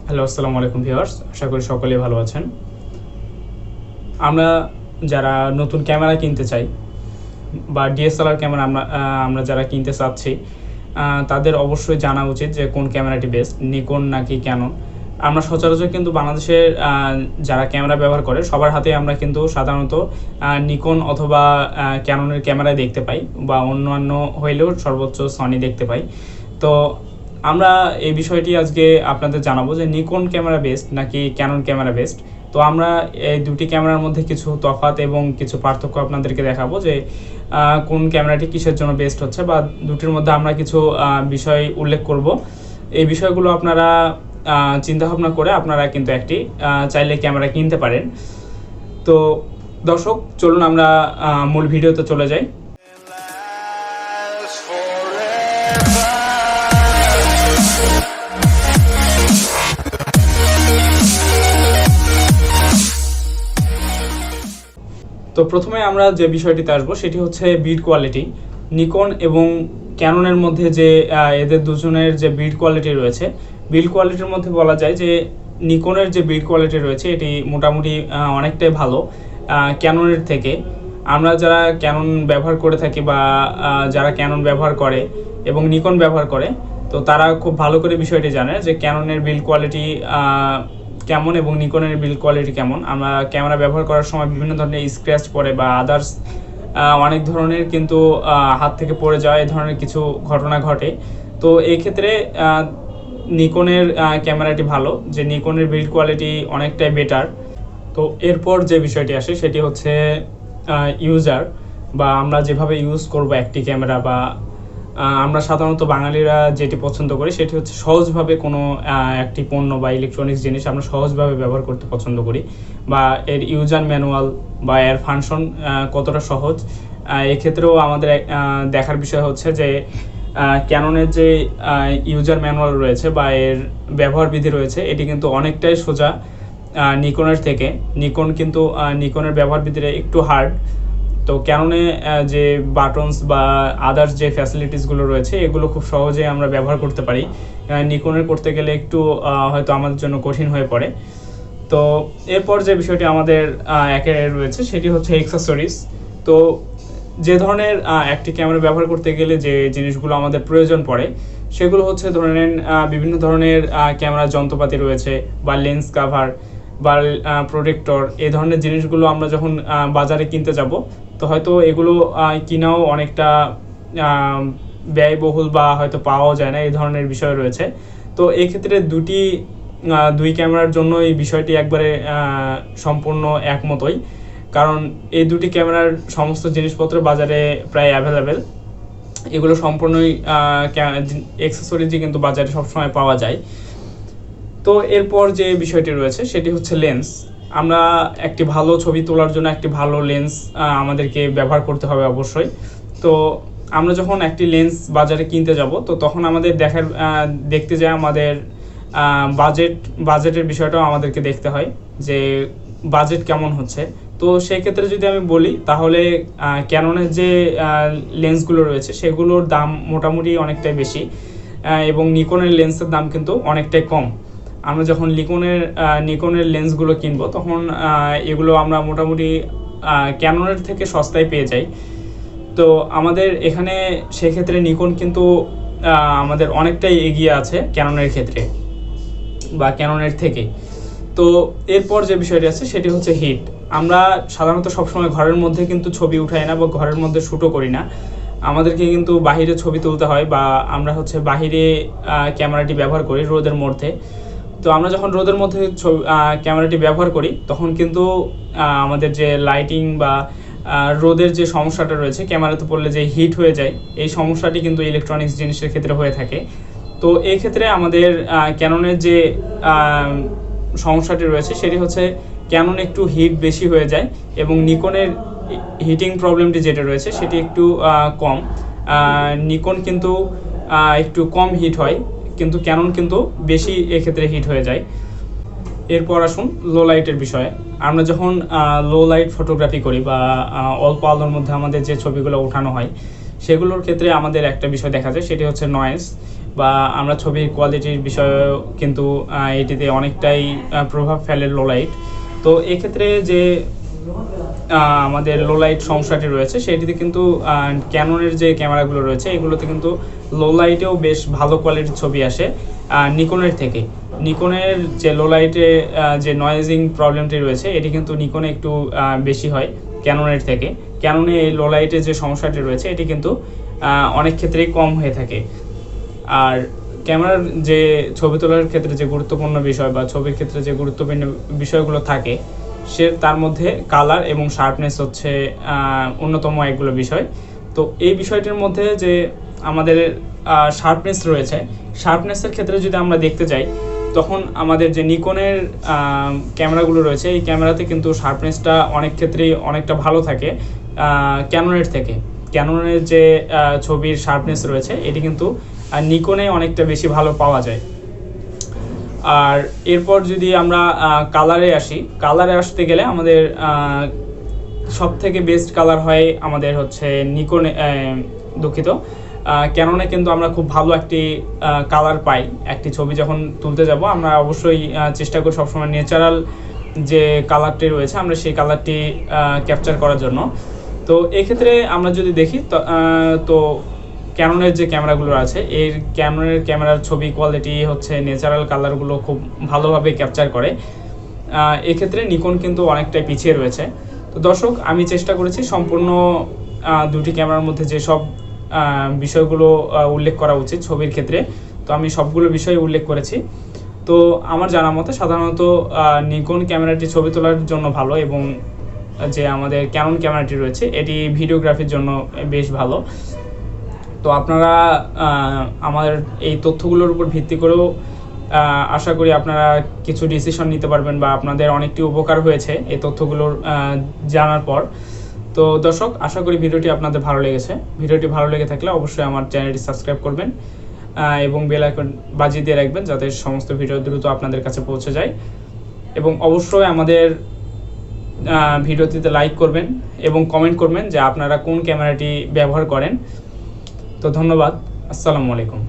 Hello, আসসালামু আলাইকুম viewers, আশা করি সকলেই ভালো আছেন। আমরা যারা নতুন ক্যামেরা কিনতে চাই বা ডিএসএলআর ক্যামেরা আমরা যারা কিনতে চাচ্ছি, তাদের অবশ্যই জানা উচিত যে কোন ক্যামেরাটি বেস্ট, নিকন নাকি ক্যানন। আমরা সচরাচর কিন্তু বাংলাদেশের যারা ক্যামেরা ব্যবহার করে সবার হাতে আমরা কিন্তু সাধারণত নিকন অথবা ক্যাননের ক্যামেরাই দেখতে পাই, বা অন্যান্য হইলেও সর্বোচ্চ সনি দেখতে পাই। তো আমরা এই বিষয়টি আজকে আপনাদের জানাবো যে নিকন ক্যামেরা বেস্ট নাকি ক্যানন ক্যামেরা বেস্ট। তো আমরা এই দুটি ক্যামেরার মধ্যে কিছু তফাৎ এবং কিছু পার্থক্য আপনাদেরকে দেখাবো যে কোন ক্যামেরাটি কিসের জন্য বেস্ট হচ্ছে, বা দুটির মধ্যে আমরা কিছু বিষয় উল্লেখ করব। এই বিষয়গুলো আপনারা চিন্তাভাবনা করে আপনারা কিন্তু একটি চাইলে ক্যামেরা কিনতে পারেন। তো দর্শক, চলুন আমরা মূল ভিডিওতে চলে যাই। তো প্রথমে আমরা যে বিষয়টিতে আসবো সেটি হচ্ছে বিল্ড কোয়ালিটি। নিকন এবং ক্যাননের মধ্যে যে এদের দুজনের যে বিল্ড কোয়ালিটি রয়েছে, বিল্ড কোয়ালিটির মধ্যে বলা যায় যে নিকনের যে বিল্ড কোয়ালিটি রয়েছে এটি মোটামুটি অনেকটাই ভালো ক্যাননের থেকে। আমরা যারা ক্যানন ব্যবহার করে থাকি বা যারা ক্যানন ব্যবহার করে এবং নিকন ব্যবহার করে, তো তারা খুব ভালো করে বিষয়টি জানে যে ক্যাননের বিল্ড কোয়ালিটি কেমন এবং নিকনের বিল্ড কোয়ালিটি কেমন। আমরা ক্যামেরা ব্যবহার করার সময় বিভিন্ন ধরনের স্ক্র্যাচ পড়ে বা আদার্স অনেক ধরনের কিন্তু হাত থেকে পড়ে যাওয়া এই ধরনের কিছু ঘটনা ঘটে। তো এই ক্ষেত্রে নিকনের ক্যামেরাটি ভালো, যে নিকনের বিল্ড কোয়ালিটি অনেকটাই বেটার। তো এরপর যে বিষয়টি আসে সেটি হচ্ছে ইউজার, বা আমরা যেভাবে ইউজ করব একটি ক্যামেরা, বা আমরা সাধারণত বাঙালিরা যেটি পছন্দ করি সেটি হচ্ছে সহজভাবে কোনো একটি পণ্য বা ইলেকট্রনিক্স জিনিস আমরা সহজভাবে ব্যবহার করতে পছন্দ করি, বা এর ইউজার ম্যানুয়াল বা এর ফাংশন কতটা সহজ। এক্ষেত্রেও আমাদের দেখার বিষয় হচ্ছে যে ক্যাননের যে ইউজার ম্যানুয়াল রয়েছে বা এর ব্যবহার বিধি রয়েছে এটি কিন্তু অনেকটাই সোজা নিকনের থেকে। নিকনের ব্যবহার বিধিটা একটু হার্ড। তো ক্যাননে যে বাটনস বা আদার্স যে ফ্যাসিলিটিসগুলো রয়েছে এগুলো খুব সহজেই আমরা ব্যবহার করতে পারি, নিকনের করতে গেলে একটু হয়তো আমাদের জন্য কঠিন হয়ে পড়ে। তো এরপর যে বিষয়টি আমাদের একে রয়েছে সেটি হচ্ছে অ্যাক্সেসরিজ। তো যে ধরনের একটি ক্যামেরা ব্যবহার করতে গেলে যে জিনিসগুলো আমাদের প্রয়োজন পড়ে সেগুলো হচ্ছে ধরে নেন বিভিন্ন ধরনের ক্যামেরার যন্ত্রপাতি রয়েছে, বা লেন্স কাভার বা প্রোটেক্টর, এই ধরনের জিনিসগুলো আমরা যখন বাজারে কিনতে যাব তো হয়তো এগুলো কিনাও অনেকটা ব্যয়বহুল বা হয়তো পাওয়াও যায় না, এই ধরনের বিষয় রয়েছে। তো এই ক্ষেত্রে দুই ক্যামেরার জন্য এই বিষয়টি একবারে সম্পূর্ণ একমতই, কারণ এই দুটি ক্যামেরার সমস্ত জিনিসপত্র বাজারে প্রায় অ্যাভেলেবেল। এগুলো সম্পূর্ণই অ্যাক্সেসরিজই কিন্তু বাজারে সবসময় পাওয়া যায়। তো এরপর যে বিষয়টি রয়েছে সেটি হচ্ছে লেন্স। আমরা একটি ভালো ছবি তোলার জন্য একটি ভালো লেন্স আমাদেরকে ব্যবহার করতে হবে অবশ্যই। তো আমরা যখন একটি লেন্স বাজারে কিনতে যাব তো তখন আমাদের দেখতে যায় আমাদের বাজেটের বিষয়টাও আমাদেরকে দেখতে হয় যে বাজেট কেমন হচ্ছে। তো সেই ক্ষেত্রে যদি আমি বলি তাহলে ক্যাননের যে লেন্সগুলো রয়েছে সেগুলোর দাম মোটামুটি অনেকটাই বেশি, এবং নিকনের লেন্সের দাম কিন্তু অনেকটাই কম। আমরা যখন নিকনের লেন্সগুলো কিনবো তখন এগুলো আমরা মোটামুটি ক্যাননের থেকে সস্তায় পেয়ে যাই। তো আমাদের এখানে সেক্ষেত্রে নিকন কিন্তু আমাদের অনেকটাই এগিয়ে আছে ক্যাননের ক্ষেত্রে বা ক্যাননের থেকে। তো এরপর যে বিষয়টি আছে সেটি হচ্ছে হিট। আমরা সাধারণত সবসময় ঘরের মধ্যে কিন্তু ছবি উঠাই না বা ঘরের মধ্যে শ্যুটও করি না, আমাদেরকে কিন্তু বাহিরে ছবি তুলতে হয়, বা আমরা হচ্ছে বাহিরে ক্যামেরাটি ব্যবহার করি রোদের মধ্যে। তো আমরা যখন রোদের মধ্যে ক্যামেরাটি ব্যবহার করি তখন কিন্তু আমাদের যে লাইটিং বা রোদের যে সমস্যাটা রয়েছে ক্যামেরাতে পড়লে যে হিট হয়ে যায়, এই সমস্যাটি কিন্তু ইলেকট্রনিক্স জিনিসের ক্ষেত্রে হয়ে থাকে। তো এই ক্ষেত্রে আমাদের ক্যাননের যে সমস্যাটি রয়েছে সেটি হচ্ছে ক্যানন একটু হিট বেশি হয়ে যায়, এবং নিকনের হিটিং প্রবলেমটি যেটা রয়েছে সেটি একটু কম। নিকন কিন্তু একটু কম হিট হয়, কিন্তু ক্যানন কিন্তু বেশি এক্ষেত্রে হিট হয়ে যায়। এরপর আসুন লো লাইটের বিষয়ে। আমরা যখন লো লাইট ফটোগ্রাফি করি বা অল্প আলোর মধ্যে আমাদের যে ছবিগুলো ওঠানো হয় সেগুলোর ক্ষেত্রে আমাদের একটা বিষয় দেখা যায় সেটি হচ্ছে নয়েজ। বা আমরা ছবির কোয়ালিটির বিষয়েও কিন্তু এটিতে অনেকটাই প্রভাব ফেলে লো লাইট। তো এক্ষেত্রে যে আমাদের লো লাইট সমস্যাটি রয়েছে সেটিতে কিন্তু ক্যাননের যে ক্যামেরাগুলো রয়েছে এগুলোতে কিন্তু লো লাইটেও বেশ ভালো কোয়ালিটির ছবি আসে নিকনের থেকে। নিকনের যে লো লাইটে যে নয়েজিং প্রবলেমটি রয়েছে এটি কিন্তু নিকনে একটু বেশি হয় ক্যাননের থেকে। ক্যাননে এই লো লাইটের যে সমস্যাটি রয়েছে এটি কিন্তু অনেক ক্ষেত্রেই কম হয়ে থাকে। আর ক্যামেরার যে ছবি তোলার ক্ষেত্রে যে গুরুত্বপূর্ণ বিষয় বা ছবির ক্ষেত্রে যে গুরুত্বপূর্ণ বিষয়গুলো থাকে তার মধ্যে কালার এবং শার্পনেস হচ্ছে অন্যতম একগুলো বিষয়। তো এই বিষয়টির মধ্যে যে আমাদের শার্পনেস রয়েছে, শার্পনেসের ক্ষেত্রে যদি আমরা দেখতে যাই তখন আমাদের যে নিকনের ক্যামেরাগুলো রয়েছে এই ক্যামেরাতে কিন্তু শার্পনেসটা অনেক ক্ষেত্রেই অনেকটা ভালো থাকে ক্যাননের থেকে। ক্যাননের যে ছবির শার্পনেস রয়েছে এটি কিন্তু নিকনে অনেকটা বেশি ভালো পাওয়া যায়। আর এরপর যদি আমরা কালারে আসতে গেলে আমাদের সব থেকে বেস্ট কালার হয় আমাদের হচ্ছে নিকনে, দুঃখিত, ক্যাননে কিন্তু আমরা খুব ভালো একটি কালার পাই। একটি ছবি যখন তুলতে যাব আমরা অবশ্যই চেষ্টা করি সবসময় ন্যাচারাল যে কালারটি রয়েছে আমরা সেই কালারটি ক্যাপচার করার জন্য। তো এক্ষেত্রে আমরা যদি দেখি তো ক্যাননের যে ক্যামেরাগুলো আছে এই ক্যাননের ক্যামেরার ছবি কোয়ালিটি হচ্ছে ন্যাচারাল কালারগুলো খুব ভালোভাবে ক্যাপচার করে। এক্ষেত্রে নিকন কিন্তু অনেকটাই পিছিয়ে রয়েছে। তো দর্শক, আমি চেষ্টা করেছি সম্পূর্ণ দুটি ক্যামেরার মধ্যে যেসব বিষয়গুলো উল্লেখ করা উচিত ছবির ক্ষেত্রে, তো আমি সবগুলো বিষয় উল্লেখ করেছি। তো আমার জানা মতে সাধারণত নিকন ক্যামেরাটি ছবি তোলার জন্য ভালো এবং যে আমাদের ক্যানন ক্যামেরাটি রয়েছে এটি ভিডিওগ্রাফির জন্য বেশ ভালো। তো আপনারা আমার এই তথ্যগুলোর উপর ভিত্তি করেও আশা করি আপনারা কিছু ডিসিশন নিতে পারবেন বা আপনাদের অনেকটি উপকার হয়েছে এই তথ্যগুলোর জানার পর। তো দর্শক, আশা করি ভিডিওটি আপনাদের ভালো লেগেছে। ভিডিওটি ভালো লেগে থাকলে অবশ্যই আমার চ্যানেলটি সাবস্ক্রাইব করবেন এবং বেল আইকন বাজিয়ে দিয়ে রাখবেন যাতে সমস্ত ভিডিও দ্রুত আপনাদের কাছে পৌঁছে যায়। এবং অবশ্যই আমাদের ভিডিওটিতে লাইক করবেন এবং কমেন্ট করবেন যে আপনারা কোন ক্যামেরাটি ব্যবহার করেন। তো ধন্যবাদ, আসসালামু আলাইকুম।